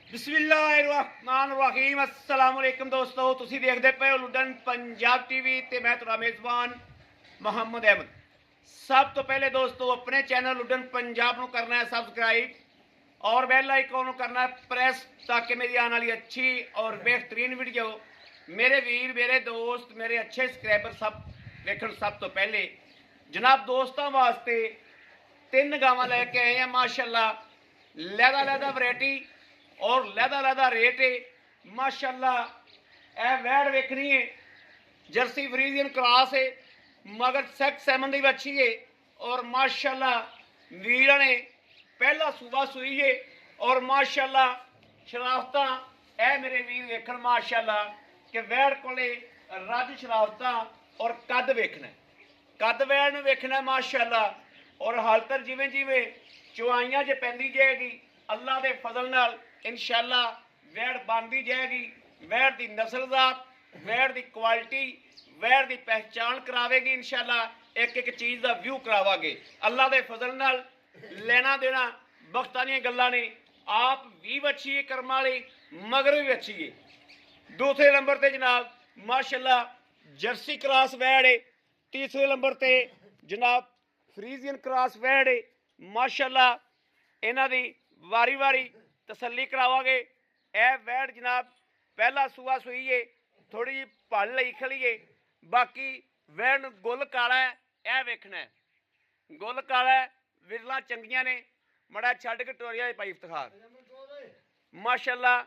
बिस्मिल्लाहिर्रहमानिर्रहीम अस्सलाम वालेकुम दोस्तों, तुसी देखते पे हो लुडन पंजाब टीवी ते मैं तुहाडा मेज़बान मोहम्मद अहमद। सब तो पहले दोस्तों अपने चैनल लुडन पंजाब को करना है सब्सक्राइब और बेल आइकन करना है प्रेस, ताकि मेरी आने वाली अच्छी और बेहतरीन वीडियो मेरे वीर, मेरे दोस्त, मेरे अच्छे सब्सक्राइबर सब देखण। सब तो पहले जनाब दोस्तों वास्ते 3 गावां लैके आए हैं माशाअल्लाह। लैदा लैदा वैरायटी और लैदा लैदा रेट है माशाअल्लाह। ए वैड़ वेखनी है, जर्सी फ्रीजियन क्रॉस है, मगर सेक्स सैमन दी अच्छी है और माशाअल्लाह वीर ने पहला सूबा सुई है और माशाअल्लाह शराफता ए मेरे वीर वेखण माशाअल्लाह कि वैड़ कोले रज शराफता और कद वेखना, कद वैड़ ने वेखना माशाअल्लाह। और हालतर जिवें जिवें चुआइयां च पैंदी जाएगी अल्लाह के फजल नाल इंशाअल्लाह वैड़ बनती जाएगी। वैड़ की नस्लजात, वैड़ की क्वालिटी, वैड़ की पहचान करावेगी इंशाअल्लाह। एक एक चीज़ का व्यू करावागे अल्लाह के फजल नाल। लेना देना वक्तां दी गल्लां ने। आप भी अच्छी है कर्म वाली, मगर भी अच्छी है। दूसरे नंबर पर जनाब माशाअल्लाह जर्सी क्रॉस वैड़ है। तीसरे नंबर पर जनाब फ्रीजियन क्रॉस वैड़ है माशाअल्लाह। इन्हां दी वारी वारी तसल्ली करावागे। ए वैड़ जनाब पहला सूआ सुई है, थोड़ी जी पल लई खड़ी है। बाकी वैड़ गुल काला है, ए वेखना है गुल काला है, विरला चंगियां ने। मड़ा छड्ड के टोरिया पाई इफ्तिखार माशाअल्लाह।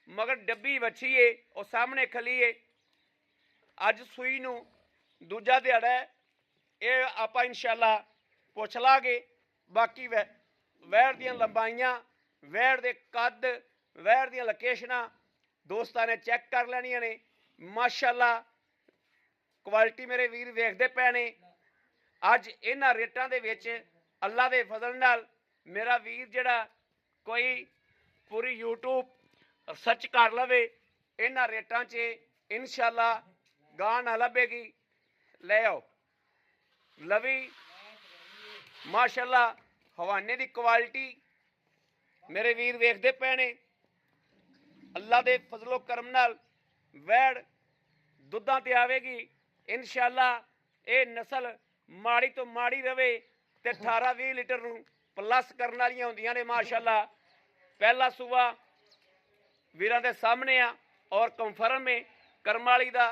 मगर डब्बी बच्छी है और सामने खली है। अज सूई नूं दूजा दिहाड़ा है, ये आपां इंशाअल्लाह पुछ लांगे। बाकी वैड़ दियां लंबाइयां, वैड़ दे कद, वैड़ दियां लोकेशनां दोस्तां ने चैक कर लैनियां ने माशाअल्लाह। क्वालिटी मेरे वीर वेखदे पे ने। अज इन्हां रेटां दे विच अल्लाह दे फजल नाल मेरा वीर जिहड़ा कोई पूरी यूट्यूब सर्च कर लवे इन्हां रेटां च इंशाअल्लाह गां ना लभेगी। ले आओ लवी माशाअल्लाह। हवाने की क्वालिटी मेरे वीर वेखदे पे ने। अल्लाह के फजलो करम नाल वैड़ दुद्धां ते आवेगी इंशाअल्लाह। ये नस्ल माड़ी तो माड़ी रवे ते 18-20 लीटर नूं प्लस करने वालियां होंदियां ने माशाअल्लाह। पहला सूबा वीरां दे सामने आ और कंफर्म है करम वाली दा।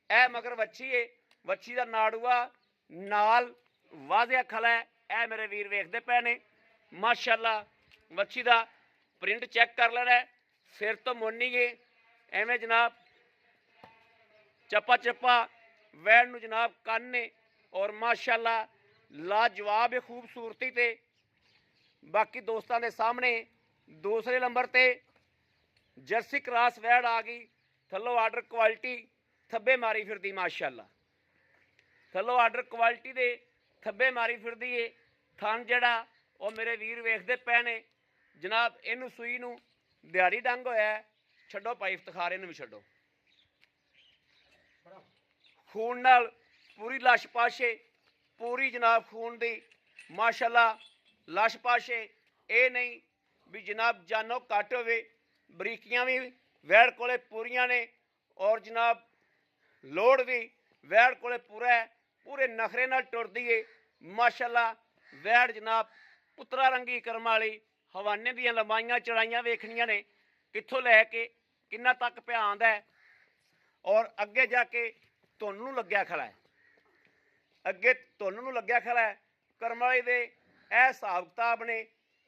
ए मगर वच्छी है, वच्छी दा नाड़ूआ नाल वाजिया खला है, ए मेरे वीर वेखदे पे ने माशाअल्लाह। वच्छी दा प्रिंट चेक कर लेना है, सिर तो मोनी है एवें जनाब चप्पा चप्पा वैड़ नूं जनाब कन्न ने और माशाअल्लाह लाजवाब खूबसूरती ते। बाकी दोस्तों के सामने दूसरे नंबर ते जर्सी क्रॉस वैड़ आ गई। थल्लों आर्डर क्वालिटी थब्बे मारी फिरदी माशाअल्लाह। थल्लों आर्डर क्वालिटी दे थब्बे मारी फिरदी है। थन जड़ा वो मेरे वीर वेखदे पे ने जनाब। इनू सूई नूं दिहाड़ी डंग होया है, छड्डो भाई इफ्तिखार, इनू भी छड्डो। खून नाल पूरी लश पाशे, पूरी जनाब खून दी माशाअल्लाह लश पाशे। ये नहीं भी जनाब जानो घट होवे, बरीकियां भी वैड़ कोले पूरियां ने और जनाब लोड भी वैड़ कोले पूरा है। पूरे नखरे नाल टुरदी है माशाअल्लाह वैड़ जनाब। पुत्रा रंगी करम वाली। हवाने दियां लंबाइयां चढ़ाइयां वेखनियां ने कित्थों लैके किन्ना तक पिया आंदा है और अगे जाके धुन नूं लग्या खड़ा है। अगे धुन नूं लग्या खड़ा है। करम वाली दे ए हिसाब किताब ने।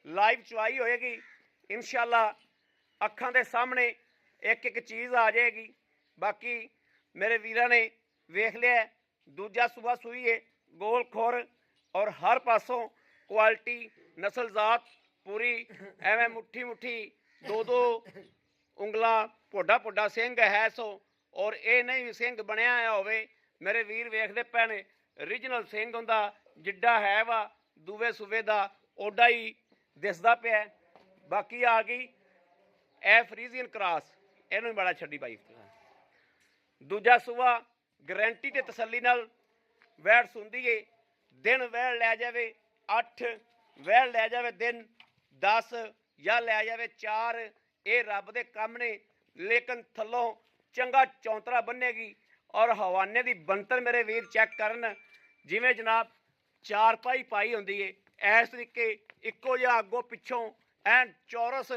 लाइव चवाई होएगी इंशाअल्लाह। अखां दे सामने एक एक चीज़ आ जाएगी। बाकी मेरे वीरां ने वेख लिया है, दूजा सूबा सूई है, गोल खोर और हर पासों क्वालिटी नस्ल जात पूरी। एवं मुट्ठी मुट्ठी दो दो उंगलां पोडा पोडा सिंह है सो। और ये नहीं सिंह बनया होवे मेरे वीर वेखदे पे ने। ओरिजिनल सिंह हुंदा जिड्डा है वा दूवे सूबे दा ओडा ही दिसदा पिया। बाकी आ गई ए फ्रीजियन क्रॉस, इनू बड़ा छड्डी पाई। दूजा सूबा गारंटी ते तसल्ली नाल वैड़ सुनदी है। दिन वैड़ लै जावे 8, वैड़ लै जावे दिन 10 या लै जावे 4, ये रब दे काम ने, लेकिन थल्लों चंगा चौंतरा बनेगी। और हवाने की बनतर मेरे वीर चैक करन, जिमें जनाब चार पाई पाई होंदी है इस तरीके इक्को जिहा अगों पिछों एन चौरस।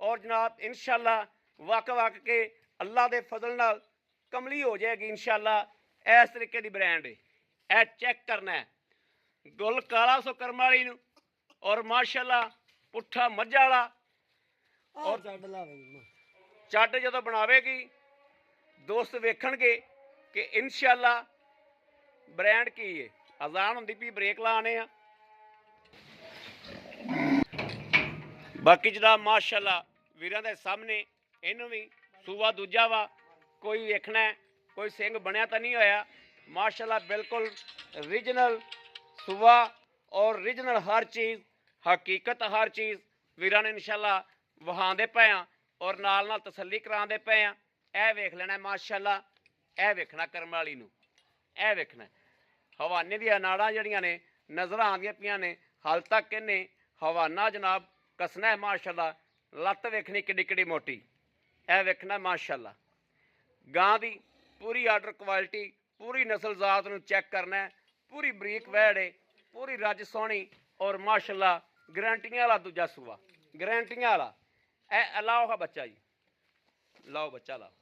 और जनाब इंशाअल्लाह वक वक के अल्लाह के फजल नाल कमली हो जाएगी इंशाअल्लाह। इस तरीके की ब्रांड है, यह चैक करना है। गुल काला सो करम वाली नूं और माशाअल्लाह पुट्ठा मझा वाला। और चट जो बनावेगी दोस्त वेखणगे कि इंशाअल्लाह ब्रांड की है। अजान होंदी पई ब्रेक लाने आ। बाकी जनाब माशाअल्लाह वीरां दे सामने इनू भी सूआ दूजा वा, कोई वेखना है कोई सिंह बनया तो नहीं होया। माशाअल्लाह बिल्कुल रीजनल सूआ और रीजनल हर चीज़ हकीकत हर चीज़ वीरां ने इंशाअल्लाह वहांदे पे आ और नाल नाल तसल्ली करांदे पे आ। यह वेख लेना माशाअल्लाह, यह वेखना करम वाली नूं, यह वेखना हवाने दी नाड़ां जड़ियां ने नज़र आंदियां पियां ने। हाल तक इन्हें हवाना जनाब कसना है माशाअल्लाह। लत्त वेखनी किड्डी किड्डी मोटी, यह वेखना माशाअल्लाह। गां दी पूरी आर्डर क्वालिटी पूरी नस्ल जात नूं चैक करना है। पूरी बरीक वैड़ है, पूरी रज सोहनी और माशाअल्लाह गारंटियां वाला दूजा सूआ, गारंटियां वाला। ए लाओ हा बच्चा जी, लाओ बच्चा लाओ।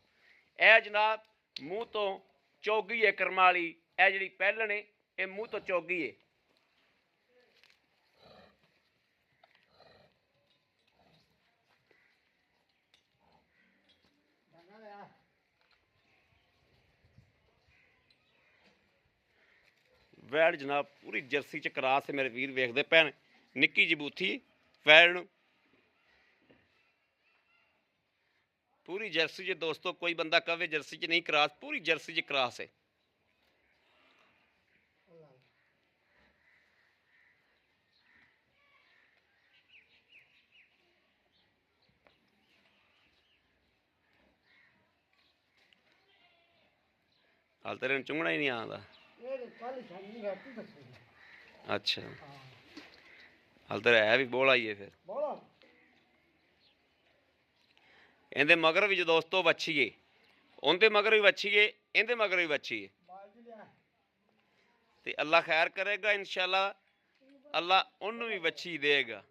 यह जनाब मूँह तो चौगी है करम वाली, यह जी पहलन है ये मूँह तो चौगी है। वैड़ जनाब पूरी जर्सी च क्रास है मेरे वीर वेखते पे निक्की जी बूथी वैड़ पूरी जर्सी च। दोस्तों कोई बंदा कहे जर्सी च नहीं क्रास, पूरी जर्सी च क्रास है। हाल तेरे चुंगना ही नहीं आता। अच्छा हाल तेरा है भी बोला ही है फिर इहदे मगर भी जो दोस्तों बच्छी है, उनके मगर भी बच्छी है, इहदे मगर भी बच्छी है। ते अल्लाह खैर करेगा इंशाअल्लाह, अल्लाह उन्होंने भी बच्छी देगा।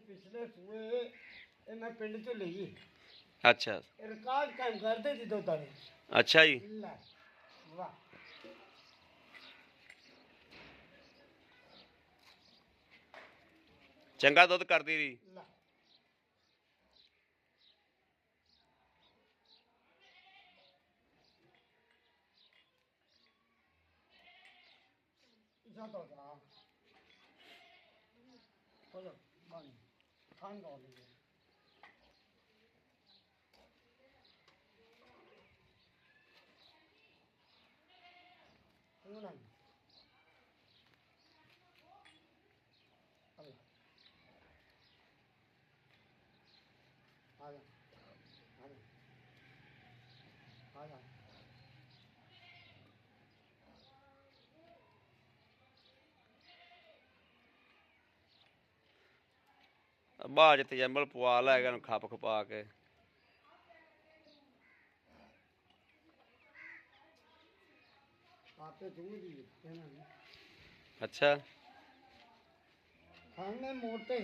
पिछले सूए मैं पिंड चो ली। अच्छा रिकॉर्ड काम करते जी दो तारे। अच्छा जी वाह चंगा दुध करती रही। बाज तजम्बल पवा लैगा खप खपा के। अच्छा मोटे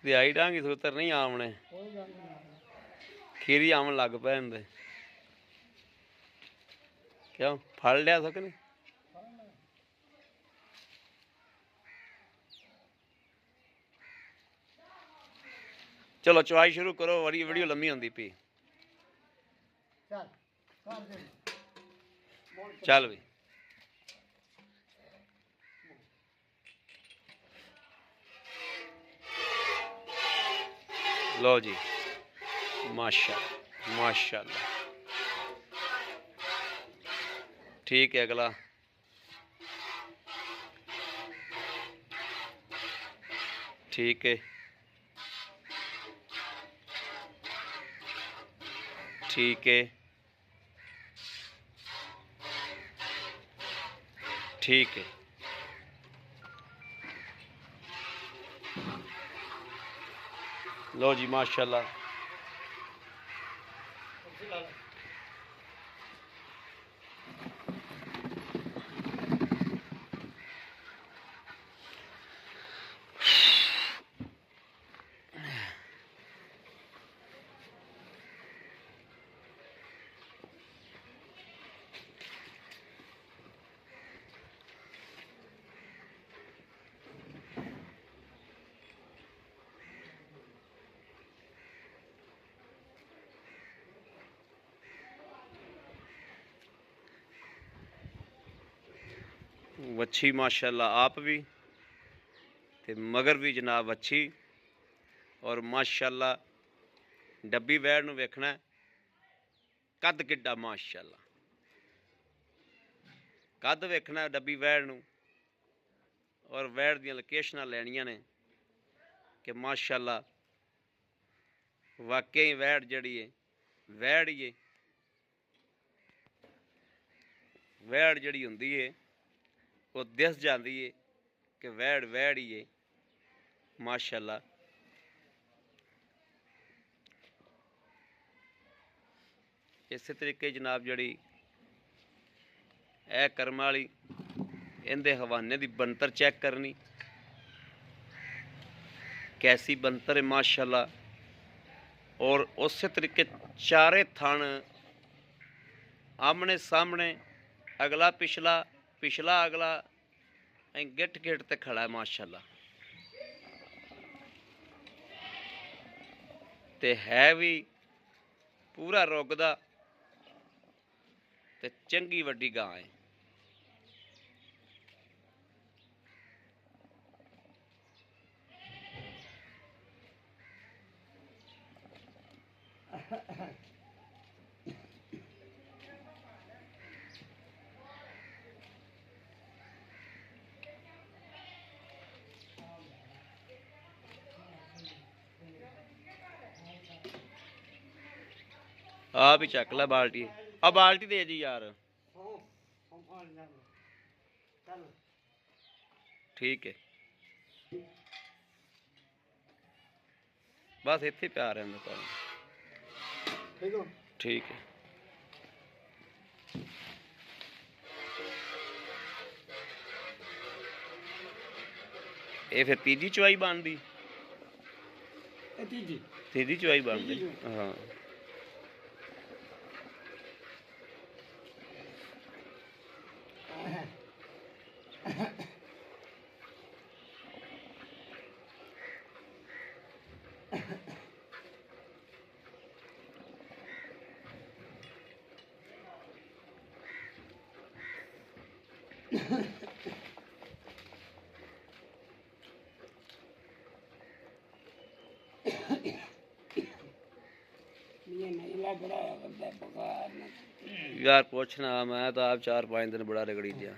दिहाड़ी डांगी सूतर नहीं आमने खीरी आमन लग पे क्यों फल लिया सक नहीं। चलो चवाई शुरू करो, बड़ी वीडियो लम्मी होंदी पी। चल भी लो जी माशाअल्लाह माशाअल्लाह ठीक है। अगला ठीक है ठीक है, ठीक है। लो जी माशाल्लाह। वच्छी माशाल्लाह आप भी ते मगर भी जनाब वच्छी। और माशाल्लाह डब्बी वैड़ नूं वेखना कद किड्डा माशाल्लाह, कद वेखना डब्बी वैड़ नूं। और वैड़ दियां लोकेशनां लैनियां ने कि माशाल्लाह वाकई वैड़ जड़ी है वैड़ ही है। वैड़ जड़ी हुंदी है वो दिस जाती है कि वैड़ वैड़ ही है माशाल्लाह। इस तरीके जनाब जड़ी ए करम वाली इहदे हवाने की बनतर चेक करनी कैसी बनतर है माशाल्लाह। और उस तरीके चारे थण आमने सामने अगला पिछला पिछला अगला गिट गिट ते खड़ा है माशाल्लाह। ते है भी पूरा रुगदा ते चंगी वड्डी गां है। आप ही चक ला बाल्टी, आ बाल्टी दे जी यार। ठीक है बस इत्थे प्यार है पानी। ठीक है ये फिर तीजी चवाई बनती, तीजी चवाई बनती। हाँ यार पूछना मैं तो आप 4-5 दिन बड़ा रगड़ी दिया।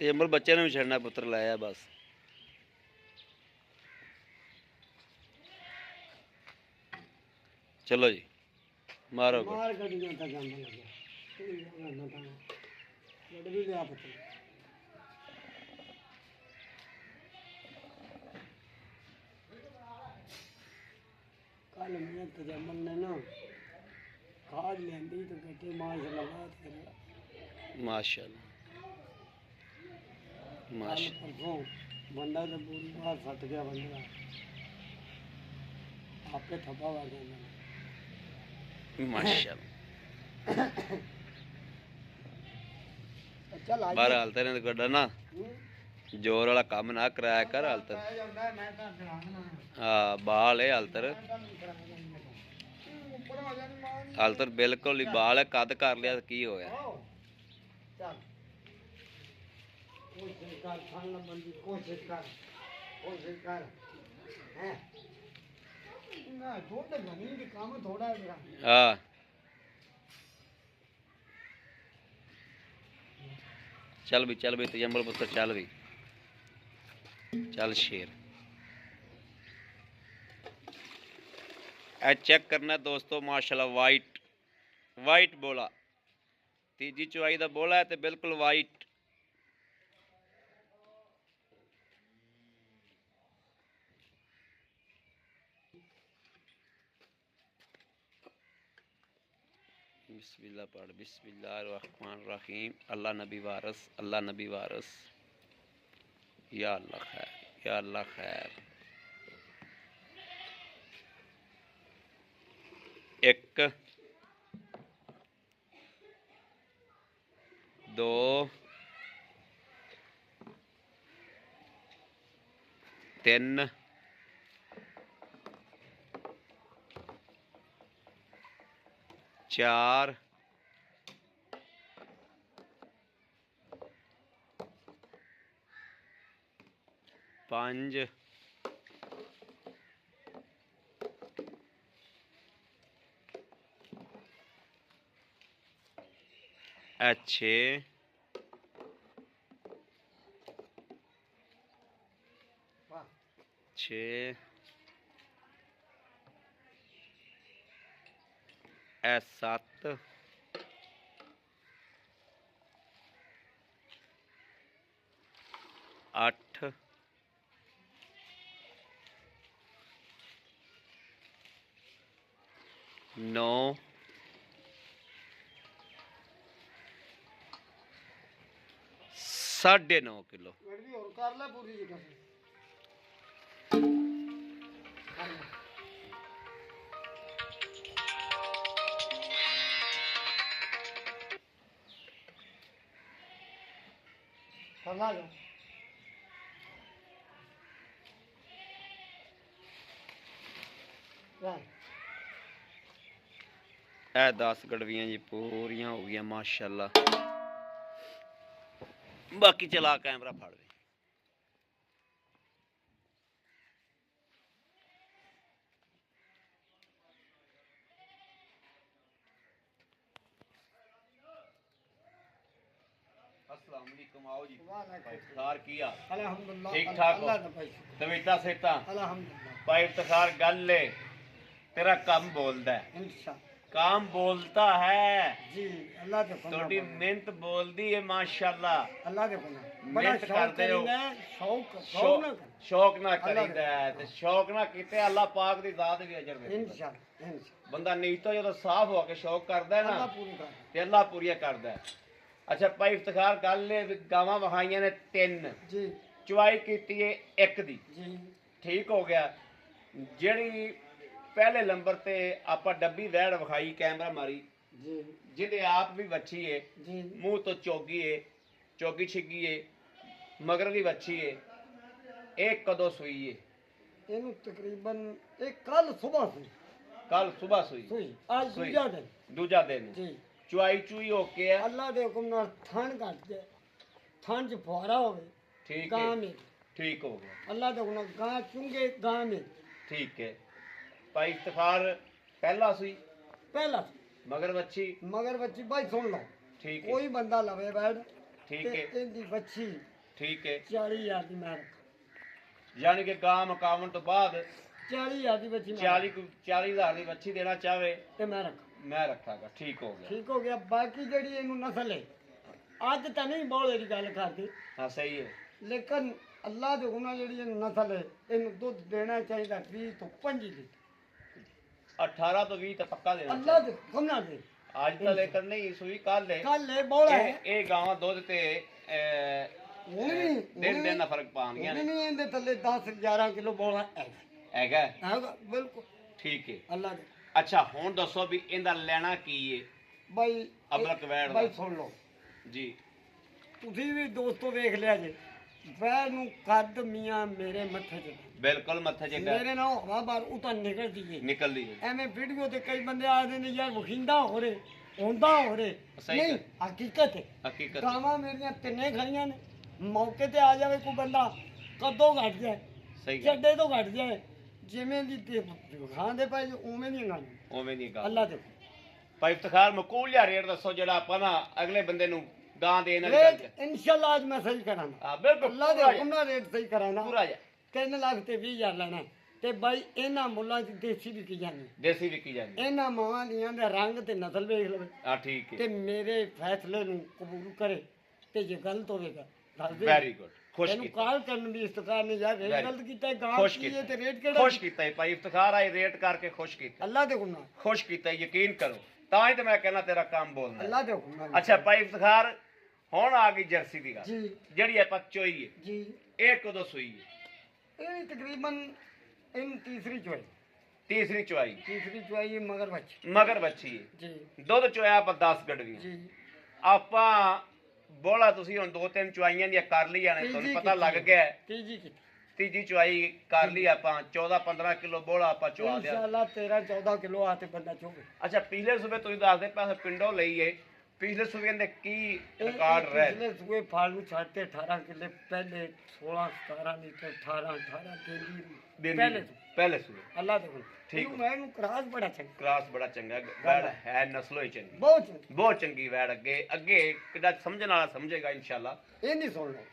ते अमर बच्चे ने भी छड़ना पुत्र लाया बस। चलो जी मारो मार गड्डियां तक जाने लगे भी लिया पुत्र कल मैं तजम्मल ने ना खाद लेंदी तो कहते माशाल्लाह बहुत करेगा माशाल्लाह कल माशा परसों बंदा तो पूरी बात सट गया बंदा आपे थप्पा मार दिया माशाल्लाह चल आज बार हालत ने गड्ढा ना जोर वाला काम ना कराया कर हालत मैं तो चलाना हाँ बाल है हालतर ऊपर आ जानी मां हालतर बिल्कुल ही बाल है कद कर लिया तो की होया चल कोशिश कर खाना बंदी कोशिश कर हैं ना थोड़ा जमीन के काम थोड़ा है मेरा हाँ चल भी तजम्बल पुत्र चल भी चल शेर ए चेक करना दोस्तों माशाल्लाह वाइट बोला तीजी चुवाई का बोला है तो बिल्कुल वाइट बिस्मिल्लाह पढ़ बिस्मिल्लाहिर्रहमानिर्रहीम अल्लाह नबी वारस या अल्लाह खैर एक दो तीन चार पांच छे छे सत्त अठ नौ 9.5 किलो भी और कर ले पूरी जगह से करना जो ए 10 गड़वियां जी पूरियां हो गई माशाल्लाह बाकी चला कैमरा फाड़ दे अस्सलाम वालेकुम आओ जी इफ्तार किया अल्हम्दुलिल्लाह ठीक ठाक हो अल्लाह का भाई तवीता सेता अल्हम्दुलिल्लाह भाई इफ्तार गल ले तेरा काम बोलदा है इंशाअल्लाह काम बोलता है जी अल्लाह के फना थोड़ी मेहनत बोलदी है माशाल्लाह अल्लाह के फना बड़ा मेहनत शौक करते हो। करीदा है शौक ना कर शौक ना अल्लाह करीदा है ते शौक ना कीते अल्लाह पाक दी जात भी अजर दे इंशाअल्लाह बंदा नीयतों ਜਦੋਂ ਸਾਫ਼ ਹੋ ਕੇ ਸ਼ੌਕ ਕਰਦਾ ਹੈ अल्लाह ਨਾ पूरी कर ਤੇ ਅੱਲਾਹ ਪੂਰੀਆਂ ਕਰਦਾ ਹੈ ਅੱਛਾ ਭਾਈ ਇਫਤਖਾਰ ਗੱਲ ਨੇ ਵੀ ਗਾਵਾਂ ਵਹਾਈਆਂ ਨੇ 3 जी ਚੁਆਈ ਕੀਤੀ ਏ 1 ਦੀ जी ਠੀਕ ਹੋ ਗਿਆ ਜਿਹੜੀ ਪਹਿਲੇ ਨੰਬਰ ਤੇ ਆਪਾਂ ਡੱਬੀ ਵਹਿੜ ਵਿਖਾਈ ਕੈਮਰਾ ਮਾਰੀ जी ਜਿਹਦੇ ਆਪ ਵੀ ਵੱਛੀ ਏ जी ਮੂੰਹ ਤੋਂ ਚੋਗੀ ਛਿੱਗੀ ਏ ਮਗਰ ਦੀ ਵੱਛੀ ਏ ਇਹ ਕਦੋਂ ਸੂਈ ਏ ਇਹਨੂੰ ਤਕਰੀਬਨ ਇਹ ਕੱਲ ਸਵੇਰ ਸੀ ਕੱਲ ਸਵੇਰ ਸੂਈ ਸੂਈ ਅੱਜ ਸੂਈ। ਦੂਜਾ ਦਿਨ ਦੂਜਾ ਦਿਨ ਜੀ ਚੁਆਈ ਚੂਈ ਹੋ ਕੇ ਆ ਅੱਲਾ ਦੇ ਹੁਕਮ ਨਾਲ ਥਣ ਕੱਟ ਦੇ ਥਣ ਚ ਫੁਆਰਾ ਹੋਵੇ ਠੀਕ ਗਾਂ ਹੈ ਮੇ ਠੀਕ ਹੋ ਗਿਆ ਅੱਲਾ ਦੇ ਹੁਕਮ ਨਾਲ ਗਾਂ ਚੁੰਗੇ ਗਾਂ ਮੇ ਠੀਕ ਹੈ ਭਾਈ ਇਫਤਖਾਰ ਪਹਿਲਾ ਸੂਈ ਪਹਿਲਾ ਮਗਰ ਵੱਛੀ ਮਗਰ ਬੱਚੀ ਭਾਈ ਸੁਣ ਲਓ ਠੀਕ ਹੈ ਕੋਈ ਬੰਦਾ ਲਵੇ ਬੈਠ ਠੀਕ ਤੇ ਹੈ ਇਹਦੀ ਬੱਚੀ ਠੀਕ ਹੈ 40000 ਦੀ ਮੈਂ ਰੱਖ ਯਾਨੀ ਕਿ ਗਾਂ ਮਕਾਵਣ ਤੋਂ ਬਾਅਦ 40000 ਦੀ ਬੱਚੀ 40,000 ਦੀ ਵੱਛੀ ਦੇਣਾ ਚਾਹਵੇ ਤੇ ਮੈਂ ਰੱਖ ਮੈਂ ਰੱਖਾਂਗਾ ਠੀਕ ਹੋ ਗਿਆ ਠੀਕ ਹੋ ਗਿਆ ਬਾਕੀ ਜਿਹੜੀ ਇਹਨੂੰ ਨਸਲ ਹੈ ਅੱਜ ਤਾਂ ਨਹੀਂ ਬੋਲੇ ਦੀ ਗੱਲ ਕਰਦੇ ਹਾਂ ਸਹੀ ਹੈ ਲੇਕਿਨ ਅੱਲਾ ਦੇ ਹੁਕਮ ਨਾਲ ਜਿਹੜੀ ਇਹਨੂੰ ਨਸਲ ਹੈ ਇਹਨੂੰ ਦੁੱਧ ਦੇਣਾ ਚਾਹੀਦਾ 20 ਤੋਂ 25 ਲੀਟਰ 18 ਤੋਂ 20 ਤਾਂ ਪੱਕਾ ਦੇਣਾ अल्लाह दे हुक्म ना दे ਅੱਜ ਤਾਂ ਲੇकर ਨਹੀਂ ਸੂਈ ਕੱਲ ਲੈ कल ले बोला है ਇਹ ਗਾਵਾਂ ਦੁੱਧ ਤੇ ਹੁਣ ਵੀ ਦਿਨ ਦਿਨ ਦਾ ਫਰਕ ਪਾਉਂਦੀਆਂ ਨੇ नहीं इनदे थल्ले 10 11 किलो बोला है ਹੈਗਾ ਹੈਗਾ ਬਿਲਕੁਲ ਠੀਕ ਹੈ ਅੱਲਾ ਦੇ ਅੱਛਾ ਹੁਣ ਦੱਸੋ ਵੀ ਇਹਦਾ ਲੈਣਾ ਕੀ ਹੈ ਬਾਈ ਅਬਲਕ ਵੈੜ ਦਾ ਬਾਈ ਸੁਣ ਲਓ ਜੀ ਤੁਸੀਂ ਵੀ ਦੋਸਤੋ ਵੇਖ ਲਿਆ ਜੇ ਵੈੜ ਨੂੰ ਕੱਦ ਮੀਆਂ ਮੇਰੇ ਮੱਥੇ 'ਚ ਬਿਲਕੁਲ ਮੱਥੇ ਜਗਾ ਮੇਰੇ ਨਾਲ ਹਵਾ ਬਾਹਰ ਉਤਾਂ ਨਿਕਲਦੀ ਏ ਨਿਕਲਦੀ ਹੈ ਐਵੇਂ ਵੀਡੀਓ ਤੇ ਕਈ ਬੰਦੇ ਆਖਦੇ ਨੇ ਯਾਰ ਵਖਿੰਦਾ ਹੋ ਰੇ ਹੁੰਦਾ ਹੋ ਰੇ ਸਹੀ ਨਹੀਂ ਹਕੀਕਤ ਹੈ ਹਕੀਕਤ ਗਾਵਾਂ ਮੇਰੀਆਂ ਤਿੰਨੇ ਖੜੀਆਂ ਨੇ ਮੌਕੇ ਤੇ ਆ ਜਾਵੇ ਕੋਈ ਬੰਦਾ ਕਦੋਂ ਘਟ ਜਾਏ ਸਹੀ ਗੱਲ ਚੱਡੇ ਤੋਂ ਘਟ ਜਾਏ ਜਿਵੇਂ ਦੀ ਤੇ ਖਾਂਦੇ ਪਏ ਉਵੇਂ ਦੀਆਂ ਗਾਵਾਂ ਉਵੇਂ ਦੀ ਗੱਲ ਅੱਲਾ ਦੇ ਭਾਈ ਇਫਤਖਾਰ ਮਕੂਲ ਜਿਹਾ ਰੇਟ ਦੱਸੋ ਜਿਹੜਾ ਆਪਾਂ ਨਾ ਅਗਲੇ ਬੰਦੇ ਨੂੰ ਗਾਂ ਦੇਣ ਵਾਲੀ ਗੱਲ ਰੇਟ ਇਨਸ਼ਾਅੱਲਾ ਅੱਜ ਮੈਂ ਸਹੀ ਕਰਾਂਗਾ ਹਾਂ ਬਿਲਕੁਲ ਅੱਲਾ ਦੇ ਹੁਕਮ ਨਾਲ ਰੇਟ ਸਹੀ ਕਰਾਂਗਾ ਪੂਰਾ ਜਾ 3 ਲੱਖ ਤੇ 20,000 ਲੈਣਾ ਤੇ ਬਾਈ ਇਹਨਾਂ ਮੁੱਲਾਂ 'ਚ ਦੇਸੀ ਵਿਕੀ ਜਾਂਦੀ ਦੇਸੀ ਵਿਕੀ ਜਾਂਦੀ ਇਹਨਾਂ ਮਾਵਾਂ ਦੀਆਂ ਦਾ ਰੰਗ ਤੇ ਨਸਲ ਵੇਖ ਲਵੇ ਹਾਂ ਠੀਕ ਹੈ ਤੇ ਮੇਰੇ ਫੈਸਲੇ ਨੂੰ ਕਬੂਲ ਕਰੇ ਤੇ ਜੇ ਗਲਤ ਹੋਵੇਗਾ ਦੱਸ ਦੇ ਵੈਰੀ ਗੁੱਡ ਖੁਸ਼ ਇਹਨੂੰ ਕੀਤਾ ਕਾਲ ਕਰਨ ਦੀ ਇਸਤਕਾਰ ਨਹੀਂ ਯਾਰ ਰੇਟ Very ਗਲਤ ਕੀਤਾ ਹੈ, ਗਾਂ ਖੁਸ਼ ਕੀ ਹੈ ਕੀਤਾ ਤੇ ਰੇਟ ਕਿਹੜਾ ਖੁਸ਼ ਕੀਤਾ ਜੀ ਭਾਈ ਇਫਤਖਾਰ ਆਏ ਰੇਟ ਕਰਕੇ ਖੁਸ਼ ਕੀਤਾ ਅੱਲਾ ਦੇ ਹੁਕਮ ਨਾਲ ਖੁਸ਼ ਕੀਤਾ ਯਕੀਨ ਕਰੋ ਤਾਂ ਹੀ ਤਾਂ ਮੈਂ ਕਹਿੰਦਾ ਤੇਰਾ ਕੰਮ ਬੋਲਣਾ ਅੱਲਾ ਦੇ ਹੁਕਮ ਨਾਲ ਅੱਛਾ ਭਾਈ ਇਫਤਖਾਰ ਹੁਣ ਆ ਗਈ ਜਰਸੀ ਦੀ ਗੱਲ ਜੀ ਜਿਹੜੀ ਆਪਾਂ ਚੋਈ ਹੈ ਜੀ ਇਹ ਕਦੋਂ ਸੂਈ ਹੈ ਇਹ ਵੀ ਤਕਰੀਬਨ ਇਹਨੂੰ ਤੀਸਰੀ ਚੁਆਈ ਤੀਸਰੀ ਹੈ ਮਗਰ ਬੱਚ ਮਗਰ ਬੱਚੀ ਹੈ ਜੀ ਦੁੱਧ ਚੋਇਆ ਆਪਾਂ 10 ਗੜਵੀਆਂ ਜੀ ਆਪਾਂ ਬੋਲਾ ਤੁਸੀਂ ਹੁਣ 2-3 ਚੁਆਈਆਂ ਦੀਆਂ ਕਰ ਲਈਆਂ ਨੇ ਤੁਹਾਨੂੰ ਪਤਾ ਲੱਗ ਗਿਆ ਹੈ। ਤੀਜੀ ਕੀਤੀ ਤੀਜੀ ਚੁਆਈ ਕਰ ਲਈ ਆਪਾਂ 14-15 ਕਿਲੋ ਬੋਲਾ ਆਪਾਂ ਚੁਆ ਲਿਆ ਇਨਸ਼ਾਅੱਲਾ 13-14 ਕਿਲੋ ਆ ਤੇ ਬੰਦਾ ਚੋਗੇ ਅੱਛਾ ਪਿਛਲੇ ਸੂਬੇ ਤੁਸੀਂ ਦੱਸਦੇ ਪੈਸੇ ਪਿੰਡੋਂ ਲਈਏ ਪਿਛਲੇ ਸੂਬੇ ਦੇ ਕੀ ਰਿਕਾਰਡ ਰਹੇ ਪਿਛਲੇ ਸੂਏ ਫਾਲ ਨੂੰ ਛੱਡਤੇ 18 ਕਿੱਲੇ ਪਹਿਲੇ 16-17 ਲੀਟਰ 18 ਦਿੰਦੀ ਪਹਿਲੇ ਸੂਬੇ ਅੱਲਾ ਦੇ ਹੁਕਮ ਠੀਕ ਮੈਂ ਇਹਨੂੰ ਕਰਾਸ ਬੜਾ ਚੰਗਾ ਕਲਾਸ ਬੜਾ ਚੰਗਾ ਵੈੜ ਹੈ ਨਸਲੋਂ ਹੀ ਚੰਗੀ ਬਹੁਤ ਚੰਗਾ। ਬਹੁਤ ਚੰਗੀ ਵੈੜ ਅੱਗੇ ਕਿੱਡਾ ਸਮਝਣ ਵਾਲਾ ਸਮਝੇਗਾ ਇਨਸ਼ਾਅੱਲਾ ਇਹ ਨਹੀਂ ਸੁਣ ਲਓ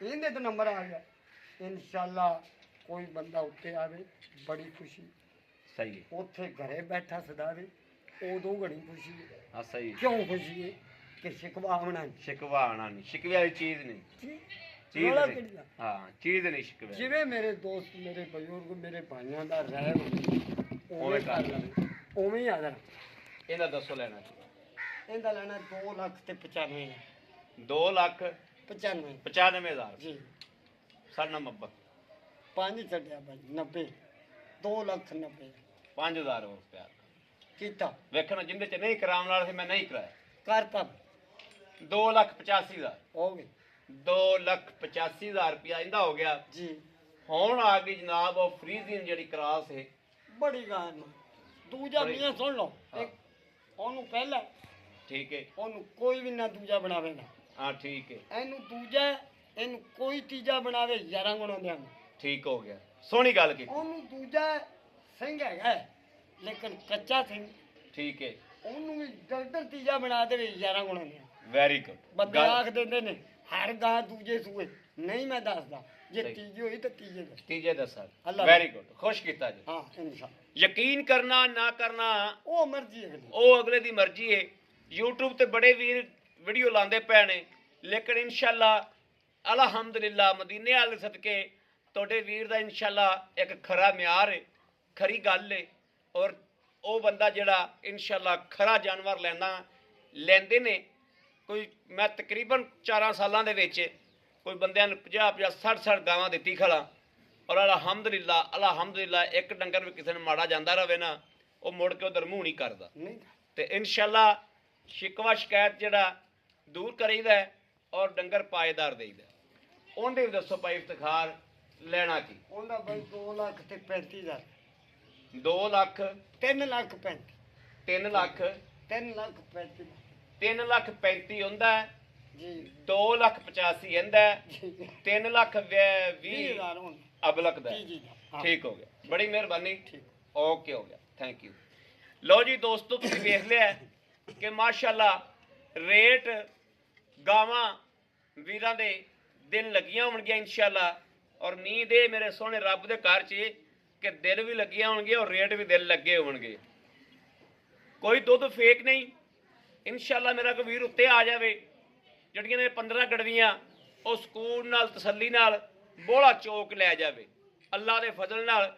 ਇਹਦੇ ਤੇ ਨੰਬਰ ਆ ਗਿਆ ਇਨਸ਼ਾਅੱਲਾ ਕੋਈ ਬੰਦਾ ਉੱਤੇ ਆਵੇ ਬੜੀ ਖੁਸ਼ੀ ਸਹੀ ਹੈ ਉੱਥੇ ਘਰੇ ਬੈਠਾ ਸਦਾਵੇ ਉਦੋਂ ਘੜੀ ਖੁਸ਼ੀ ਹੈ। ਹਾਂ ਸਹੀ ਹੈ। ਕਿਉਂ ਖੁਸ਼ੀ ਹੈ ਕਿ ਸ਼ਿਕਵਾ ਹੋਣਾ ਨਹੀਂ ਸ਼ਿਕਵਾ ਆਣਾ ਨਹੀਂ ਸ਼ਿਕਵੇ ਵਾਲੀ ਚੀਜ਼ ਨਹੀਂ ਚੀਜ਼ ਰੌਲਾ ਨਹੀਂ ਕਿਹੜੀ ਦਾ? ਹਾਂ ਚੀਜ਼ ਨਹੀਂ ਸ਼ਿਕਵੇ ਜਿਵੇਂ ਮੇਰੇ ਦੋਸਤ ਮੇਰੇ ਬਜ਼ੁਰਗ ਮੇਰੇ ਭਾਈਆਂ ਦਾ ਰਹਿ ਉਵੇਂ ਉਵੇਂ ਕਰ ਕਰ ਲਵੇ ਉਵੇਂ ਹੀ ਆਦਰ ਇਹਦਾ ਦੱਸੋ ਲੈਣਾ ਇਹਦਾ ਲੈਣਾ 2 ਲੱਖ ਤੇ 95 2 ਲੱਖ 95 95,000 ਜੀ ਸਾਡਾ ਮੱਬਾ 5 ਛੱਡਿਆ ਭਾਈ 90 2 ਲੱਖ 90 5,000 ਹੋਰ ਪਿਆ ਕੀਤਾ ਵੇਖਣਾ ਜਿੰਦੇ ਚ ਨਹੀਂ ਕਰਾਉਣ ਵਾਲਾ ਸੀ ਮੈਂ ਨਹੀਂ ਕਰਾਇਆ ਕਰਤਾ 2,85,000 ਹੋ ਗਏ 2,85,000 ਰੁਪਇਆ ਇਹਦਾ ਹੋ ਗਿਆ ਜੀ ਹੁਣ ਆ ਗਈ ਜਨਾਬ ਉਹ ਫਰੀਜ਼ਿੰਗ ਜਿਹੜੀ ਕਰਾਸ ਹੈ ਬੜੀ ਗੱਲ ਨਾ ਦੂਜਾ ਬੜੀ- ਮੀਆਂ ਸੁਣ ਲਓ ਹਾਂ। ਉਹਨੂੰ ਪਹਿਲਾਂ ਠੀਕ ਹੈ ਉਹਨੂੰ ਕੋਈ ਵੀ ਨਾ ਦੂਜਾ ਬਣਾਵੇਗਾ ਹਾਂ ਠੀਕ ਹੈ ਇਹਨੂੰ ਦੂਜਾ ਇਹਨੂੰ ਕੋਈ ਤੀਜਾ ਬਣਾਵੇ 11 ਗੁਣਾ ਦਿਆਂਗੇ ਠੀਕ ਹੋ ਗਿਆ ਸੋਹਣੀ ਗੱਲ ਕੀਤੀ ਉਹਨੂੰ ਦੂਜਾ ਸਿੰਘ ਹੈਗਾ ਲੇਕਿਨ ਕੱਚਾ ਸਿੰਘ ਠੀਕ ਹੈ ਉਹਨੂੰ ਵੀ ਡਾਕਟਰ ਤੀਜਾ ਬਣਾ ਦੇਵੇ 11 ਗੁਣਾ ਦਿਆਂ ਵੈਰੀ ਗੁੱਡ ਬੰਦੇ ਆਖ ਦਿੰਦੇ ਨੇ ਹਰ ਗਾਂ ਦੂਜੇ ਸੂਏ ਨਹੀਂ ਮੈਂ ਦੱਸਦਾ ਜੇ ਸਹੀ। ਤੀਜੀ ਹੋਈ ਤਾਂ ਤੀਜੇ ਦਾ ਤੀਜੇ ਦਾ ਸਰ ਅੱਲਾ ਵੈਰੀ ਗੁੱਡ ਖੁਸ਼ ਕੀਤਾ ਜੀ ਹਾਂ ਇਨਸ਼ਾ ਯਕੀਨ ਕਰਨਾ ਨਾ ਕਰਨਾ ਉਹ ਮਰਜ਼ੀ ਅਗਲੀ ਉਹ ਅਗਲੇ ਦੀ ਮਰਜ਼ੀ ਹੈ YouTube ਤੇ ਬੜੇ ਵੀਰ ਵੀਡੀਓ ਲਾਉਂਦੇ ਪਏ ਨੇ ਲੇਕਿਨ ਇਨਸ਼ਾਅੱਲਾ ਅਲਹਮਦੁਲਿਲਾ ਮਦੀਨੇ ਵਾਲੇ ਸਦਕੇ ਤੁਹਾਡੇ ਵੀਰ ਦਾ ਇਨਸ਼ਾਅੱਲਾ ਇੱਕ ਖਰਾ ਮਿਆਰ ਹੈ ਖਰੀ ਗੱਲ ਹੈ ਔਰ ਉਹ ਬੰਦਾ ਜਿਹੜਾ ਇਨਸ਼ਾਅੱਲਾ ਖਰਾ ਜਾਨਵਰ ਲੈਂਦੇ ਨੇ ਕੋਈ ਮੈਂ ਤਕਰੀਬਨ 4 ਸਾਲਾਂ ਦੇ ਵਿੱਚ ਕੋਈ ਬੰਦਿਆਂ ਨੂੰ 50 60 ਗਾਵਾਂ ਦਿੱਤੀ ਖਲਾ ਔਰ ਅਲਹਮਦੁਲਿਲਾ ਇੱਕ ਡੰਗਰ ਵੀ ਕਿਸੇ ਨੂੰ ਮਾੜਾ ਜਾਂਦਾ ਰਵੇ ਨਾ ਉਹ ਮੁੜ ਕੇ ਉਧਰ ਮੂੰਹ ਨਹੀਂ ਕਰਦਾ ਨਹੀਂ ਤੇ ਇਨਸ਼ਾਅੱਲਾ ਸ਼ਿਕਵਾ ਸ਼ਿਕਾਇਤ ਜਿਹੜਾ ਦੂਰ ਕਰੀਦਾ ਹੈ ਔਰ ਡੰਗਰ ਪਾਏਦਾਰ ਦੇਈਦਾ ਉਹਦੇ ਵੀ ਦੱਸੋ ਭਾਈ ਇਫਤਖਾਰ ਲੈਣਾ ਕੀ ਉਹਦਾ ਬਾਈ 2 ਲੱਖ ਤੇ 35,000 2 ਲੱਖ 3 ਲੱਖ 35 3 ਲੱਖ 3 ਲੱਖ 35 3 ਲੱਖ 35 ਹੁੰਦਾ ਹੈ ਜੀ 2 ਲੱਖ 85 ਹੁੰਦਾ ਹੈ ਜੀ 3 ਲੱਖ 20 20,000 ਹੁਣ ਅਬਲਕ ਦਾ ਹੈ। ਜੀ ਜੀ ਹਾਂ। ਠੀਕ ਹੋ ਗਿਆ ਬੜੀ ਮਿਹਰਬਾਨੀ ਠੀਕ ਓਕੇ ਹੋ ਗਿਆ ਥੈਂਕ ਯੂ ਲਓ ਜੀ ਦੋਸਤੋ ਤੁਸੀਂ ਵੇਖ ਲਿਆ ਹੈ ਕਿ ਮਾਸ਼ਾਅੱਲਾ ਰੇਟ ਗਾਵਾਂ ਵੀਰਾਂ ਦੇ ਦਿਲ ਲੱਗੀਆਂ ਹੋਣਗੀਆਂ ਇਨਸ਼ਾਅੱਲਾ ਔਰ ਨੀਂਦ ਇਹ ਮੇਰੇ ਸੋਹਣੇ ਰੱਬ ਦੇ ਘਰ 'ਚ ਕਿ ਦਿਲ ਵੀ ਲੱਗੀਆਂ ਹੋਣਗੀਆਂ ਔਰ ਰੇਟ ਵੀ ਦਿਲ ਲੱਗੇ ਹੋਣਗੇ ਕੋਈ ਦੁੱਧ ਫੇਕ ਨਹੀਂ ਇਨਸ਼ਾਅੱਲਾ ਮੇਰਾ ਕੋਈ ਵੀਰ ਉੱਤੇ ਆ ਜਾਵੇ ਜਿਹੜੀਆਂ ਨੇ 15 ਗੜਵੀਆਂ ਉਹ ਸਕੂਨ ਨਾਲ ਤਸੱਲੀ ਨਾਲ ਬੋਲਾ ਚੋਕ ਲੈ ਜਾਵੇ ਅੱਲਾ ਦੇ ਫਜ਼ਲ ਨਾਲ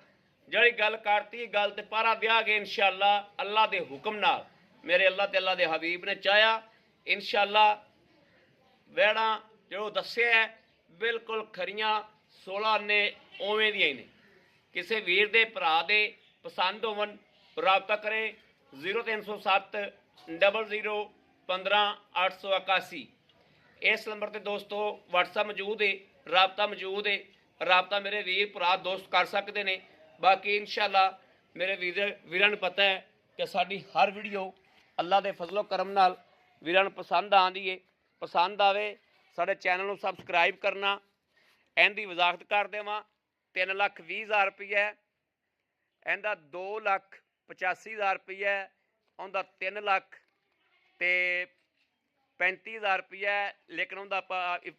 ਜਿਹੜੀ ਗੱਲ ਕਰਤੀ ਗੱਲ ਤੇ ਪਾਰਾ ਦਿਆਂਗੇ ਇਨਸ਼ਾਅੱਲਾ ਅੱਲਾ ਦੇ ਹੁਕਮ ਨਾਲ। ਮੇਰੇ ਅੱਲਾ ਤੇ ਅੱਲਾ ਦੇ ਹਬੀਬ ਨੇ ਚਾਹਿਆ ਇਨਸ਼ਾਅੱਲਾ ਵੈੜਾਂ ਜੋ ਦੱਸਿਆ ਹੈ ਬਿਲਕੁਲ ਖਰੀਆਂ 16 ਨੇ ਉਵੇਂ ਦੀਆਂ ਹੀ ਨੇ। ਕਿਸੇ ਵੀਰ ਦੇ ਭਰਾ ਦੇ ਪਸੰਦ ਹੋਵਣ ਰਾਬਤਾ ਕਰੇ 0307 00 15 881। ਇਸ ਨੰਬਰ ਤੇ ਦੋਸਤੋ WhatsApp ਮੌਜੂਦ ਹੈ, ਰਾਬਤਾ ਮੌਜੂਦ ਹੈ। ਰਾਬਤਾ ਮੇਰੇ ਵੀਰ ਭਰਾ ਦੋਸਤ ਕਰ ਸਕਦੇ ਨੇ। ਬਾਕੀ ਇਨਸ਼ਾਅੱਲਾ ਮੇਰੇ ਵੀਰਾਂ ਨੂੰ ਪਤਾ ਹੈ ਕਿ ਸਾਡੀ ਹਰ ਵੀਡੀਓ ਅੱਲਾ ਦੇ ਫਜ਼ਲੋ ਕਰਮ ਨਾਲ ਵੀਰਾਂ ਨੂੰ ਪਸੰਦ ਆਉਂਦੀ ਹੈ। ਪਸੰਦ ਆਵੇ ਸਾਡੇ ਚੈਨਲ ਨੂੰ ਸਬਸਕ੍ਰਾਈਬ ਕਰਨਾ। ਇਹਦੀ ਵਜ਼ਾਹਤ ਕਰ ਦੇਵਾਂ 3,20,000 ਰੁਪਈਆ, ਇਹਦਾ 2,85,000 ਰੁਪਈਆ, ਉਹਦਾ 3,35,000 ਰੁਪਈਆ। ਲੇਕਿਨ ਉਹਦਾ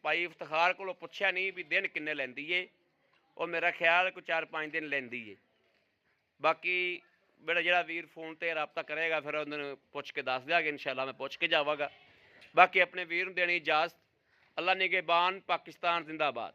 ਭਾਈ ਇਫਤਖਾਰ ਕੋਲੋਂ ਪੁੱਛਿਆ ਨਹੀਂ ਵੀ ਦਿਨ ਕਿੰਨੇ ਲੈਂਦੀ ਏ। ਉਹ ਮੇਰਾ ਖਿਆਲ ਕੋਈ 4-5 ਦਿਨ ਲੈਂਦੀ ਏ। ਬਾਕੀ ਜਿਹੜਾ ਵੀਰ ਫੋਨ ਤੇ ਰਾਬਤਾ ਕਰੇਗਾ ਫਿਰ ਉਹਨਾਂ ਨੂੰ ਪੁੱਛ ਕੇ ਦੱਸ ਦਿਆਂਗੇ ਇਨਸ਼ਾਅੱਲਾ। ਮੈਂ ਪੁੱਛ ਕੇ ਜਾਵਾਂਗਾ। ਬਾਕੀ ਆਪਣੇ ਵੀਰ ਨੂੰ ਦੇਣੀ ਇਜਾਜ਼ਤ। ਅੱਲਾ ਨਿਗਹਿਬਾਨ। ਪਾਕਿਸਤਾਨ ਜ਼ਿੰਦਾਬਾਦ।